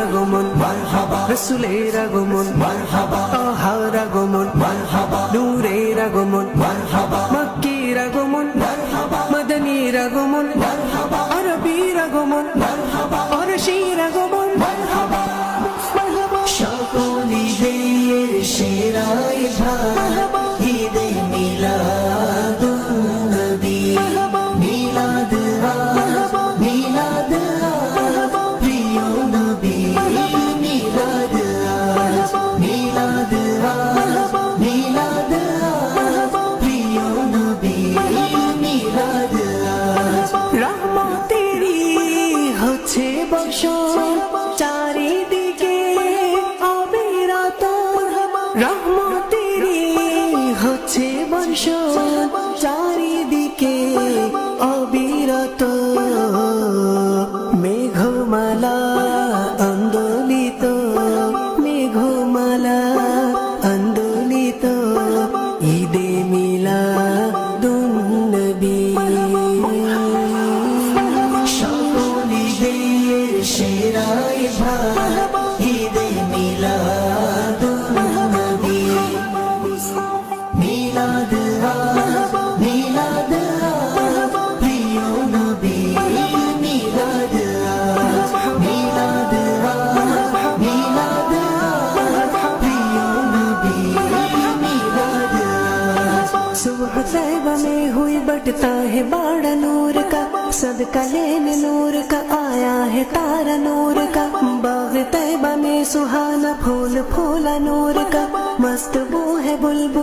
আগমন মারহাবা, রাসূলের আগমন মারহাবা, তাহার আগমন মারহাবা, নূরের আগমন মারহাবা, মক্কির আগমন মারহাবা, মদনীর আগমন মারহাবা, আরবীর আগমন মারহাবা, ফারসির আগমন মারহাবা, মারহাবা। সকল ঈদের সেরা মারহাবা, ঈদে মিলাদুন নবী মিলাদ মারহাবা, মিলাদ মারহাবা, প্রিয় নবী মিলাদ মারহাবা, মিলাদ মারহাবা, মিলাদ মারহাবা, প্রিয় নবী মিলাদ মারহাবা। রহমতেরই হচ্ছে বর্ষণ চারিদিকে অবিরত, রহমতেরই হচ্ছে বর্ষণ চারিদিকে অবিরত, মেঘমালা আন্দোলিত, মেঘমালা আন্দোলিত, ঈদে মিলাদুন নবী। সকল ঈদের সেরা মারহাবা, ঈদে মিলাদুন নবী মিলাদ মারহাবা, মিলাদ মারহাবা, প্রিয় নবী মিলাদ মারহাবা, মিলাদ মারহাবা, মিলাদ মারহাবা, প্রিয় নবী मिलाद। सुबह तैबा में हुई बटता है बाड़ा नूर का, सदका लेने नूर का आया है तारा नूर का, बाग तैबा में सुहाना फूल फूला नूर का, मस्त बू है बुलबुल